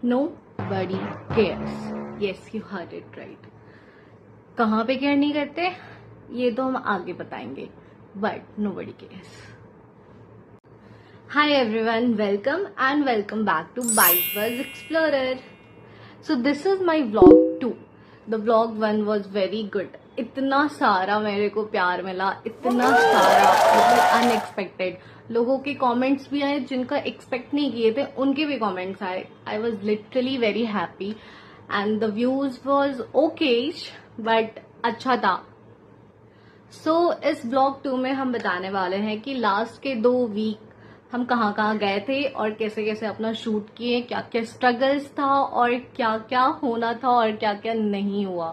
Nobody cares. Yes, you heard it right. कहाँ पे care नहीं करते ये तो हम आगे बताएंगे, but nobody cares. Hi everyone, welcome back to Bite Buzz Explorer. So this is my vlog 2. The vlog 1 was very good. इतना सारा मेरे को प्यार मिला, इतना सारा मतलब अनएक्सपेक्टेड. लोगों के कमेंट्स भी आए जिनका एक्सपेक्ट नहीं किए थे, उनके भी कमेंट्स आए. I was literally very happy and the views was okay but अच्छा था. सो इस ब्लॉग 2 में हम बताने वाले हैं कि लास्ट के 2 वीक हम कहाँ कहाँ गए थे और कैसे कैसे अपना शूट किए, क्या क्या स्ट्रगल्स था और क्या क्या होना था और क्या क्या नहीं हुआ.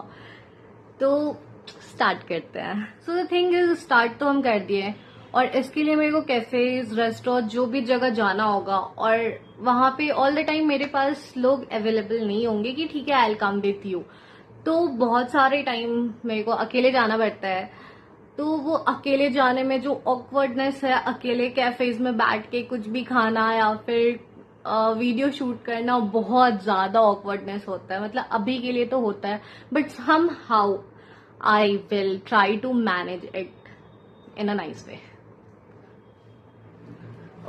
तो स्टार्ट करते हैं. So the thing is, start तो हम कर दिए और इसके लिए मेरे को कैफेज, रेस्टोरेंट, जो भी जगह जाना होगा और वहां पे ऑल द टाइम मेरे पास लोग अवेलेबल नहीं होंगे कि ठीक है I will come with you. तो बहुत सारे टाइम मेरे को अकेले जाना पड़ता है. तो वो अकेले जाने में जो ऑकवर्डनेस है, अकेले कैफेज में बैठ के कुछ भी खाना या फिर वीडियो शूट करना, बहुत ज्यादा ऑकवर्डनेस होता है. मतलब अभी के लिए तो होता है but somehow I will try to manage it in a nice way.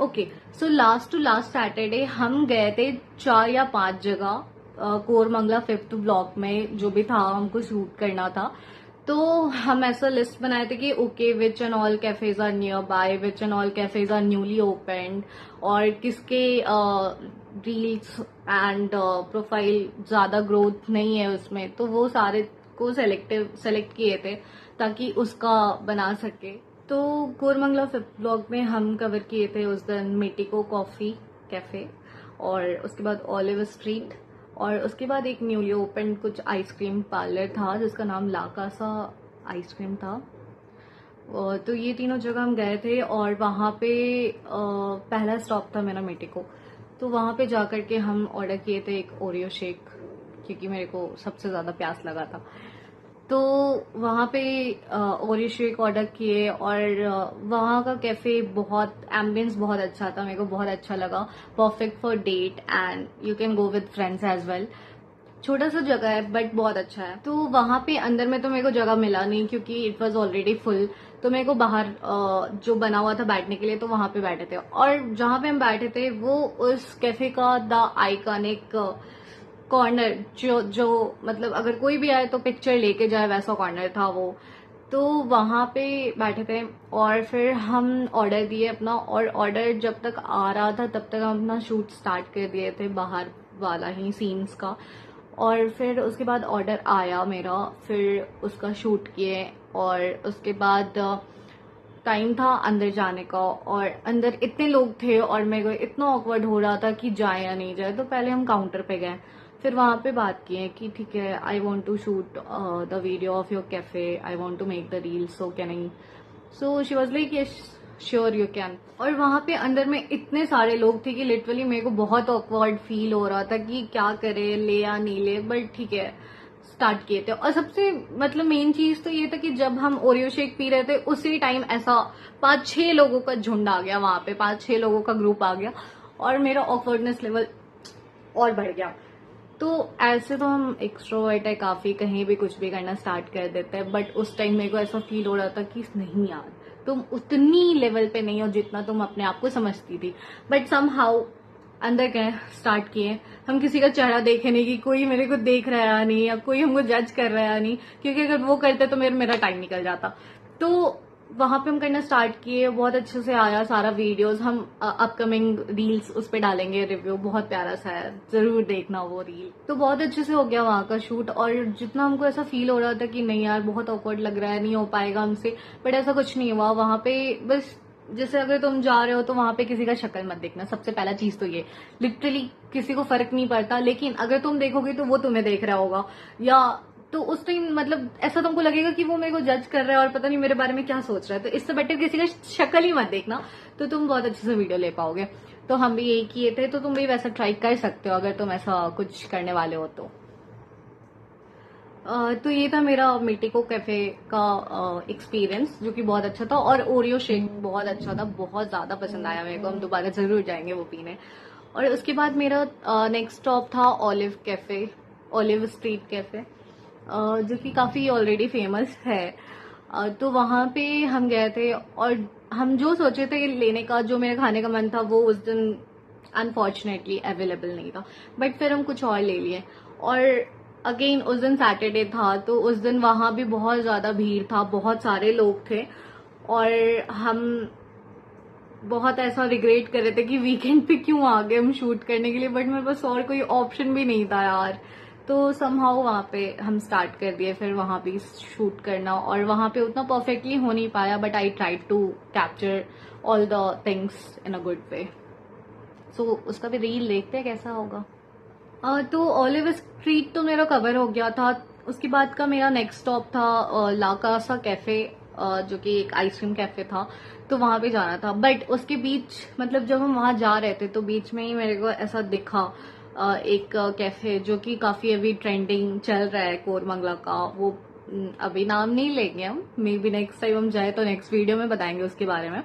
Okay, so last to last Saturday हम गए थे 4 या 5 जगह. कोरमंगला 5th ब्लॉक में जो भी था हमको शूट करना था. तो हम ऐसा लिस्ट बनाए थे कि okay which and all cafes are near by, which and all cafes are newly opened और किसके रील्स एंड प्रोफाइल ज्यादा ग्रोथ नहीं है उसमें. तो वो सारे को सेलेक्ट किए थे ताकि उसका बना सके. तो कोरमंगला 5th ब्लॉक में हम कवर किए थे उस दिन मेटिको कॉफी कैफे और उसके बाद ऑलिव स्ट्रीट और उसके बाद एक न्यूली ओपन कुछ आइसक्रीम पार्लर था जिसका नाम लाकासा आइसक्रीम था. तो ये तीनों जगह हम गए थे और वहाँ पे पहला स्टॉप था मेरा मेटिको. तो वहाँ पे जाकर के हम ऑर्डर किए थे एक ओरियो शेक क्योंकि मेरे को सबसे ज्यादा प्यास लगा था. तो वहाँ पे ओरियो शेक ऑर्डर किए और वहाँ का कैफे बहुत, एम्बियंस बहुत अच्छा था, मेरे को बहुत अच्छा लगा. Perfect for date and you can go with friends as well. छोटा सा जगह है बट बहुत अच्छा है. तो वहाँ पे अंदर में तो मेरे को जगह मिला नहीं क्योंकि इट वॉज ऑलरेडी फुल. तो मेरे को बाहर जो बना हुआ था बैठने के लिए, तो वहाँ पे बैठे थे. और जहाँ पे हम बैठे थे वो उस कैफे का द आइकॉनिक कॉर्नर, जो मतलब अगर कोई भी आए तो पिक्चर लेके जाए वैसा कॉर्नर था वो. तो वहां पे बैठे थे और फिर हम ऑर्डर दिए अपना. और ऑर्डर जब तक आ रहा था तब तक हम अपना शूट स्टार्ट कर दिए थे बाहर वाला ही सीन्स का. और फिर उसके बाद ऑर्डर आया मेरा, फिर उसका शूट किए और उसके बाद टाइम था अंदर जाने का और अंदर इतने लोग थे और मेरे को इतना ऑकवर्ड हो रहा था कि जाए या नहीं जाए. तो पहले हम काउंटर पे गए, फिर वहां पे बात किए कि ठीक है I want to shoot the video of your cafe, I want to make the reel, so can I. So she was like yes sure you can. और वहां पे अंदर में इतने सारे लोग थे कि लिटरली मेरे को बहुत ऑकवर्ड फील हो रहा था कि क्या करे, ले या नहीं ले. बट ठीक है, स्टार्ट किए थे. और सबसे मतलब मेन चीज तो ये था कि जब हम ओरियो शेक पी रहे थे उसी टाइम ऐसा 5-6 लोगों का झुंड आ गया वहां पे, 5-6 लोगों का ग्रुप आ गया और मेरा ऑकवर्डनेस लेवल और बढ़ गया. तो ऐसे तो हम एक्सट्रोवर्ट है काफी, कहीं भी कुछ भी करना स्टार्ट कर देते हैं. बट उस टाइम मेरे को ऐसा फील हो रहा था कि नहीं यार, तुम उतनी लेवल पे नहीं हो जितना तुम अपने आप को समझती थी. बट सम हाउ अंदर गए, स्टार्ट किए. हम किसी का चेहरा देखे नहीं कि कोई मेरे को देख रहा है नहीं या कोई हमको जज कर रहा है नहीं, क्योंकि अगर वो करते तो मेरा टाइम निकल जाता. तो वहां पे हम करना स्टार्ट किए. बहुत अच्छे से आया सारा वीडियोस. हम अपकमिंग रील्स उस पर डालेंगे रिव्यू, बहुत प्यारा सा है, जरूर देखना वो रील. तो बहुत अच्छे से हो गया वहां का शूट. और जितना हमको ऐसा फील हो रहा था कि नहीं यार बहुत ऑकवर्ड लग रहा है, नहीं हो पाएगा हमसे, बट ऐसा कुछ नहीं हुआ. वहां पे बस जैसे अगर तुम जा रहे हो तो वहां पे किसी का शक्ल मत देखना, सबसे पहला चीज तो ये. लिटरली किसी को फर्क नहीं पड़ता, लेकिन अगर तुम देखोगे तो वो तुम्हें देख रहा होगा, या तो उस टाइम मतलब ऐसा तुमको लगेगा कि वो मेरे को जज कर रहा है और पता नहीं मेरे बारे में क्या सोच रहा है. तो इससे बेटर किसी का शक्ल ही मत देखना, तो तुम बहुत अच्छे से वीडियो ले पाओगे. तो हम भी यही किए थे, तो तुम भी वैसा ट्राई कर सकते हो अगर तुम ऐसा कुछ करने वाले हो तो. तो ये था मेरा मेटिको कैफे का एक्सपीरियंस, जो कि बहुत अच्छा था. और ओरियो शेक बहुत अच्छा था, बहुत ज्यादा पसंद आया मेरे को. हम दोबारा जरूर जाएंगे वो पीने. और उसके बाद मेरा नेक्स्ट स्टॉप था olive cafe, olive street cafe, जो कि काफ़ी ऑलरेडी फेमस है। तो वहाँ पे हम गए थे और हम जो सोचे थे लेने का, जो मेरे खाने का मन था, वो उस दिन अनफॉर्चुनेटली अवेलेबल नहीं था, बट फिर हम कुछ और ले लिए। और अगेन उस दिन सैटरडे था, तो उस दिन वहाँ भी बहुत ज़्यादा भीड़ था, बहुत सारे लोग थे और हम बहुत ऐसा रिग्रेट कर रहे थे कि वीकेंड पे क्यों आ गए हम शूट करने के लिए, बट मेरे पास और कोई ऑप्शन भी नहीं था यार। तो समहाउ वहाँ पे हम स्टार्ट कर दिए फिर वहाँ पे शूट करना, और वहाँ पे उतना परफेक्टली हो नहीं पाया, but I tried to capture all the things in a good way. So उसका भी रील देखते हैं कैसा होगा। तो ऑलिव स्ट्रीट तो मेरा कवर हो गया था। उसके बाद का मेरा नेक्स्ट स्टॉप था ला कासा कैफे, जो कि एक आइसक्रीम कैफे था, तो वहां पे जाना था। बट उसके बीच, मतलब जब हम वहां जा रहे थे तो बीच में ही मेरे को ऐसा दिखा एक कैफे जो कि काफी अभी ट्रेंडिंग चल रहा है, कोरमंगला का। वो अभी नाम नहीं लेंगे हम, मे बी नेक्स्ट टाइम हम जाए तो नेक्स्ट वीडियो में बताएंगे उसके बारे में।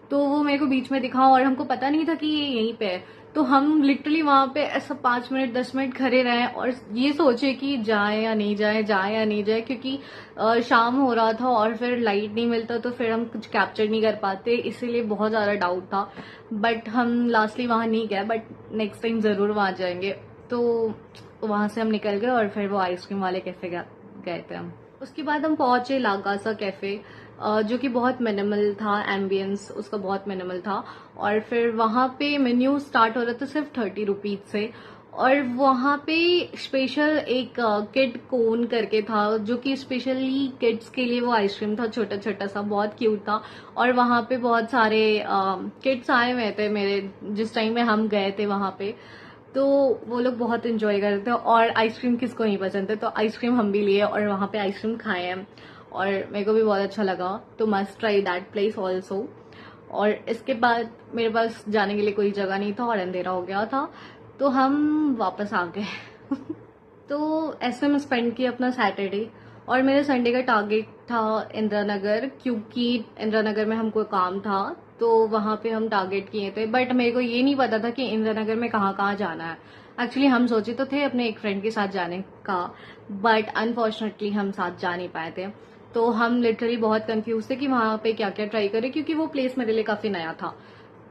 तो वो मेरे को बीच में दिखा और हमको पता नहीं था कि ये यहीं पे है, तो हम लिटरली वहां पे ऐसा 5 मिनट 10 मिनट खड़े रहे और ये सोचे कि जाए या नहीं जाए, जाए या नहीं जाए, क्योंकि शाम हो रहा था और फिर लाइट नहीं मिलता तो फिर हम कुछ कैप्चर नहीं कर पाते, इसीलिए बहुत ज्यादा डाउट था। बट हम लास्टली वहां नहीं गए, बट नेक्स्ट टाइम जरूर वहां जाएंगे। तो वहां से हम निकल गए और फिर वो आइसक्रीम वाले कैफे गए थे हम। उसके बाद हम पहुंचे ला कासा कैफे, जो कि बहुत मिनिमल था, एम्बियंस उसका बहुत मिनिमल था। और फिर वहां पे मेन्यू स्टार्ट हो रहा था सिर्फ 30 रुपीज से, और वहां पे स्पेशल एक किड कोन करके था, जो कि स्पेशली किड्स के लिए वो आइसक्रीम था, छोटा छोटा सा, बहुत क्यूट था। और वहां पे बहुत सारे किड्स आए हुए थे मेरे जिस टाइम में हम गए थे वहां पे, तो वो लोग बहुत एंजॉय कर रहे थे। और आइसक्रीम किसको नहीं पसंद है, तो आइसक्रीम हम भी लिए और वहां पे आइसक्रीम खाए हैं और मेरे को भी बहुत अच्छा लगा। तो must try that place also. और इसके बाद मेरे पास जाने के लिए कोई जगह नहीं था और अंधेरा हो गया था, तो हम वापस आ गए। तो ऐसे में स्पेंड किया अपना सैटरडे। और मेरे संडे का टारगेट था इंदिरा नगर, क्योंकि इंदिरा नगर में हमको काम था, तो वहां पे हम टारगेट किए थे। बट मेरे को ये नहीं पता था कि इंदिरा नगर में कहाँ कहाँ जाना है। एक्चुअली हम सोचे तो थे अपने एक फ्रेंड के साथ जाने का, बट अनफॉर्चुनेटली हम साथ जा नहीं पाए थे। तो हम लिटरली बहुत कंफ्यूज थे कि वहां पे क्या क्या ट्राई करें, क्योंकि वो प्लेस मेरे लिए काफी नया था।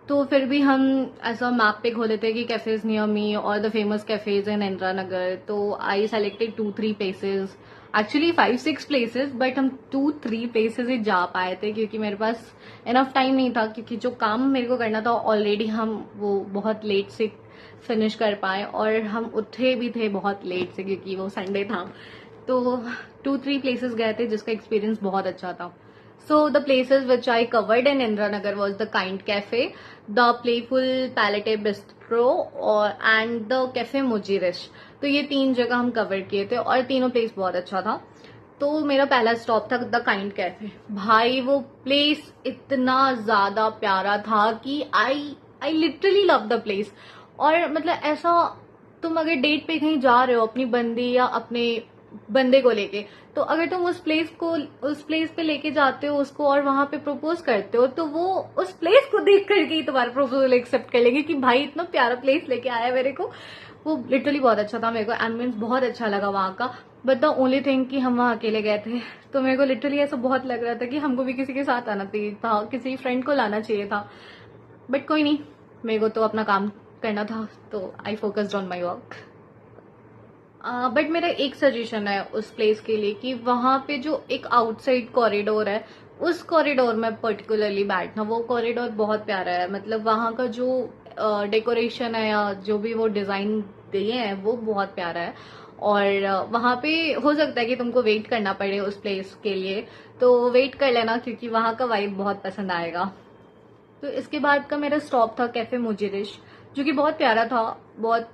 तो फिर भी हम ऐसा मैप पे खोले थे कि कैफेज नियर मी और द फेमस कैफेज इन इंदिरा नगर। तो I selected 2-3 places, actually 5-6 places, but हम 2-3 प्लेसेस ही जा पाए थे क्योंकि मेरे पास इनफ टाइम नहीं था, क्योंकि जो काम मेरे को करना था ऑलरेडी हम वो बहुत लेट से फिनिश कर पाए, और हम उठे भी थे बहुत लेट से क्योंकि वो संडे था। तो 2-3 प्लेसेस गए थे जिसका एक्सपीरियंस बहुत अच्छा था। So the places which I covered in Indiranagar was the Kind Cafe, the Playful Palette Bistro and the Cafe Mujirish। तो ये 3 जगह हम कवर किए थे और तीनों प्लेस बहुत अच्छा था। तो मेरा पहला स्टॉप था द काइंड कैफे। भाई वो प्लेस इतना ज्यादा प्यारा था कि I literally love the place. और मतलब ऐसा, तुम अगर डेट पे कहीं जा रहे हो अपनी बंदी या अपने बंदे को लेके, तो अगर तुम उस प्लेस पे लेके जाते हो उसको और वहां पे प्रपोज करते हो, तो वो उस प्लेस को देख करके ही तुम्हारा प्रपोजल एक्सेप्ट कर लेंगे कि भाई इतना प्यारा प्लेस लेके आया मेरे को। वो लिटरली बहुत अच्छा था, मेरे को एम्बियंस बहुत अच्छा लगा वहां का। बट द ओनली थिंग कि हम वहां अकेले गए थे, तो मेरे को लिटरली ऐसा बहुत लग रहा था कि हमको भी किसी के साथ आना चाहिए था, किसी फ्रेंड को लाना चाहिए था। बट कोई नहीं, मेरे को तो अपना काम करना था, तो I focused on my work. But मेरा एक सजेशन है उस प्लेस के लिए कि वहां पे जो एक आउटसाइड कॉरिडोर है, उस कॉरिडोर में पर्टिकुलरली बैठना। वो कॉरिडोर बहुत प्यारा है, मतलब वहां का जो डेकोरेशन है या जो भी वो डिजाइन दिए हैं वो बहुत प्यारा है। और वहां पे हो सकता है कि तुमको वेट करना पड़े उस प्लेस के लिए, तो वेट कर लेना क्योंकि वहां का वाइब बहुत पसंद आएगा। तो इसके बाद का मेरा स्टॉप था कैफे मुजिरिश, जो कि बहुत प्यारा था, बहुत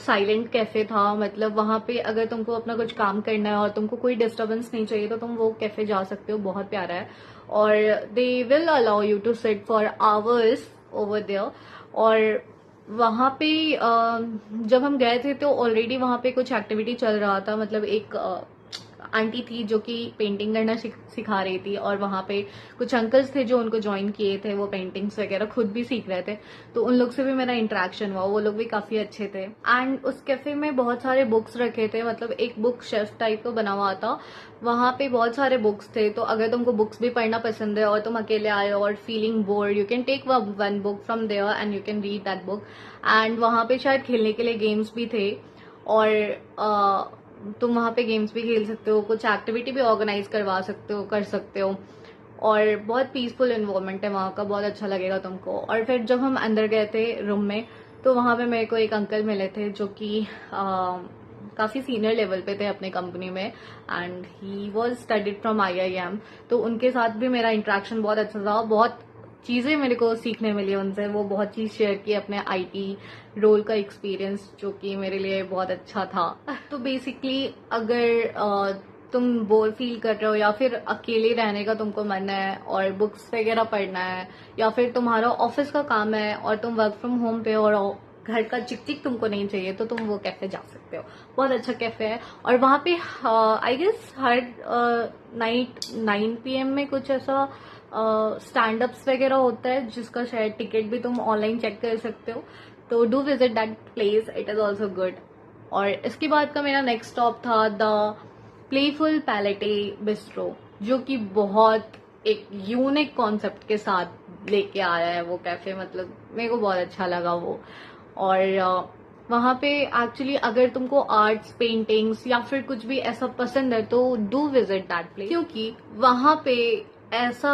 साइलेंट कैफे था। मतलब वहां पे अगर तुमको अपना कुछ काम करना है और तुमको कोई डिस्टरबेंस नहीं चाहिए तो तुम वो कैफे जा सकते हो, बहुत प्यारा है। और they will allow you to sit for hours over there. और वहां पे जब हम गए थे तो ऑलरेडी वहां पे कुछ एक्टिविटी चल रहा था, मतलब एक आंटी थी जो कि पेंटिंग करना सिखा रही थी, और वहां पे कुछ अंकल्स थे जो उनको ज्वाइन किए थे, वो पेंटिंग्स वगैरह खुद भी सीख रहे थे, तो उन लोग से भी मेरा इंटरेक्शन हुआ, वो लोग भी काफी अच्छे थे। एंड उस कैफे में बहुत सारे बुक्स रखे थे, मतलब एक बुक शेल्फ टाइप का बना हुआ था, वहां पे बहुत सारे बुक्स थे। तो अगर तुमको बुक्स भी पढ़ना पसंद है और तुम अकेले आए हो और feeling bored, you can take one book from there and you can read that book. And वहां पे शायद खेलने के लिए गेम्स भी थे, और तुम वहां पे गेम्स भी खेल सकते हो, कुछ एक्टिविटी भी ऑर्गेनाइज कर सकते हो, और बहुत पीसफुल एनवायरनमेंट है वहां का, बहुत अच्छा लगेगा तुमको। और फिर जब हम अंदर गए थे रूम में, तो वहां पे मेरे को एक अंकल मिले थे जो कि काफी सीनियर लेवल पे थे अपने कंपनी में, and he was studied from IIM। तो उनके साथ भी मेरा इंटरेक्शन बहुत अच्छा था, बहुत चीजें मेरे को सीखने मिली उनसे, वो बहुत चीज शेयर की अपने IT रोल का एक्सपीरियंस, जो कि मेरे लिए बहुत अच्छा था। तो बेसिकली अगर तुम बोर फील कर रहे हो या फिर अकेले रहने का तुमको मन है और बुक्स वगैरह पढ़ना है, या फिर तुम्हारा ऑफिस का काम है और तुम वर्क फ्रॉम होम पे और घर का चिक चिक तुमको नहीं चाहिए, तो तुम वो कैफे जा सकते हो। बहुत अच्छा कैफे है, और वहां पे आई गेस हर नाइट 9 PM में कुछ ऐसा स्टैंड अप्स वगैरह होता है, जिसका शायद टिकट भी तुम ऑनलाइन चेक कर सकते हो। तो do visit that place, it is also good. और इसके बाद का मेरा नेक्स्ट स्टॉप था द प्लेफुल पैलेटे बिस्ट्रो, जो कि बहुत एक यूनिक कॉन्सेप्ट के साथ लेके आया है वो कैफे, मतलब मेरे को बहुत अच्छा लगा वो। और वहां पे एक्चुअली अगर तुमको आर्ट्स, पेंटिंग्स या फिर कुछ भी ऐसा पसंद है, तो डू विजिट दैट प्लेस, क्योंकि वहां पे ऐसा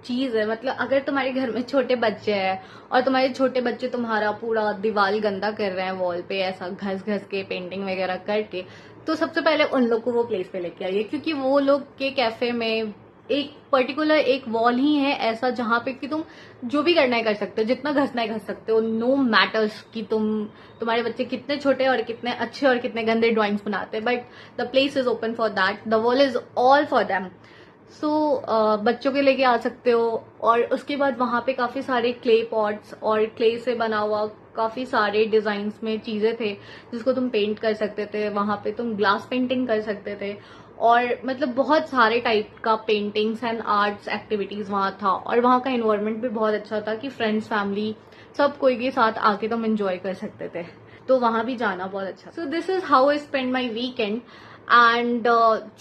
चीज है, मतलब अगर तुम्हारे घर में छोटे बच्चे हैं और तुम्हारे छोटे बच्चे तुम्हारा पूरा दीवार गंदा कर रहे हैं वॉल पे, ऐसा घस घस के पेंटिंग वगैरह करके, तो सबसे पहले उन लोग को वो प्लेस पे लेके आइए, क्योंकि वो लोग के कैफे में एक पर्टिकुलर एक वॉल ही है ऐसा, जहां पे कि तुम जो भी करना है कर सकते हो, जितना घसना है घस सकते हो, नो मैटर्स कि तुम्हारे बच्चे कितने छोटे और कितने अच्छे और कितने गंदे ड्राइंग्स बनाते हैं, but the place is open for that, the wall is all for them. So बच्चों के लेके आ सकते हो। और उसके बाद वहां पे काफी सारे क्ले पॉट्स और क्ले से बना हुआ काफी सारे डिजाइन्स में चीजें थे, जिसको तुम पेंट कर सकते थे, वहां पे तुम ग्लास पेंटिंग कर सकते थे, और मतलब बहुत सारे टाइप का पेंटिंग्स एंड आर्ट्स एक्टिविटीज वहां था। और वहां का एनवायरनमेंट भी बहुत अच्छा था कि फ्रेंड्स, फैमिली, सब कोई के साथ आके तुम एंजॉय कर सकते थे, तो वहां भी जाना बहुत अच्छा। So this is how I spend my weekend. And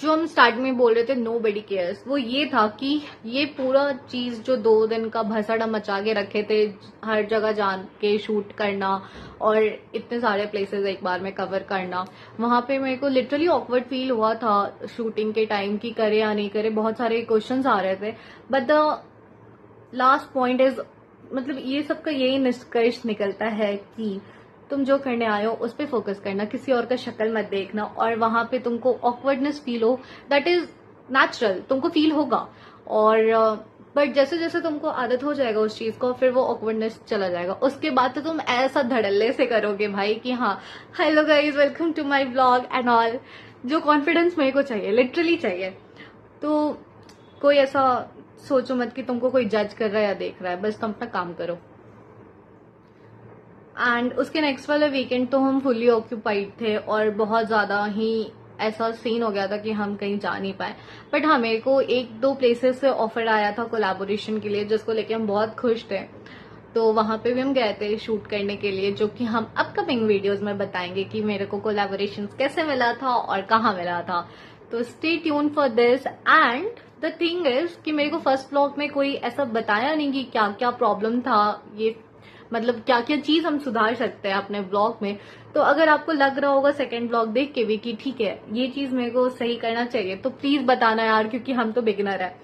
जो हम स्टार्ट में बोल रहे थे नो बडी केयर्स, वो ये था कि ये पूरा चीज जो 2 दिन का भसड़ा मचा के रखे थे, हर जगह जान के शूट करना और इतने सारे प्लेसेस एक बार में कवर करना, वहां पे मेरे को लिटरली ऑकवर्ड फील हुआ था शूटिंग के टाइम कि करे या नहीं करे, बहुत सारे क्वेश्चंस आ रहे थे। But the last point is, मतलब ये सबका यही निष्कर्ष निकलता है कि तुम जो करने आए हो उस पर फोकस करना, किसी और का शक्ल मत देखना, और वहां पे तुमको ऑकवर्डनेस फील हो, दैट इज नेचुरल, तुमको फील होगा। और बट जैसे जैसे तुमको आदत हो जाएगा उस चीज को, फिर वो ऑकवर्डनेस चला जाएगा, उसके बाद तो तुम ऐसा धड़ल्ले से करोगे भाई कि हाँ hello guys, welcome to my blog and all. जो कॉन्फिडेंस मेरे को चाहिए, लिटरली चाहिए। तो कोई ऐसा सोचो मत कि तुमको कोई जज कर रहा है या देख रहा है, बस तुम अपना काम करो। एंड उसके नेक्स्ट वाले वीकेंड तो हम फुली ऑक्यूपाइड थे, और बहुत ज्यादा ही ऐसा सीन हो गया था कि हम कहीं जा नहीं पाए। बट हाँ, मेरे को 1-2 प्लेसेस से ऑफर आया था कोलैबोरेशन के लिए, जिसको लेके हम बहुत खुश थे, तो वहां पे भी हम गए थे शूट करने के लिए, जो कि हम अपकमिंग वीडियोस में बताएंगे कि मेरे को कोलैबोरेशन कैसे मिला था और कहाँ मिला था। तो stay tune for this. And the thing is कि मेरे को फर्स्ट व्लॉग में कोई ऐसा बताया नहीं कि क्या क्या प्रॉब्लम था, ये मतलब क्या क्या चीज हम सुधार सकते हैं अपने ब्लॉग में। तो अगर आपको लग रहा होगा सेकंड ब्लॉग देख के भी कि ठीक है ये चीज मेरे को सही करना चाहिए, तो प्लीज बताना यार, क्योंकि हम तो बिगिनर है।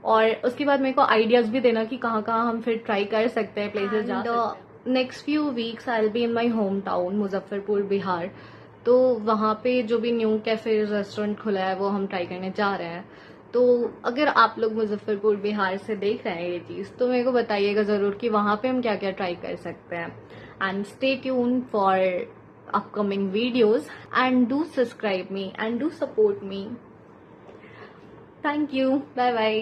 और उसके बाद मेरे को आइडियाज भी देना कि कहाँ कहाँ हम फिर ट्राई कर सकते हैं, प्लेसेस जा सकते हैं। Next few weeks I will be in my home town Muzaffarpur Bihar, तो वहां पे जो भी न्यू कैफे रेस्टोरेंट खुला है वो हम ट्राई करने जा रहे हैं। तो अगर आप लोग मुजफ्फरपुर बिहार से देख रहे हैं ये चीज, तो मेरे को बताइएगा जरूर कि वहां पे हम क्या क्या ट्राई कर सकते हैं। And stay tune for upcoming videos and do subscribe me and do support me. Thank you, bye bye.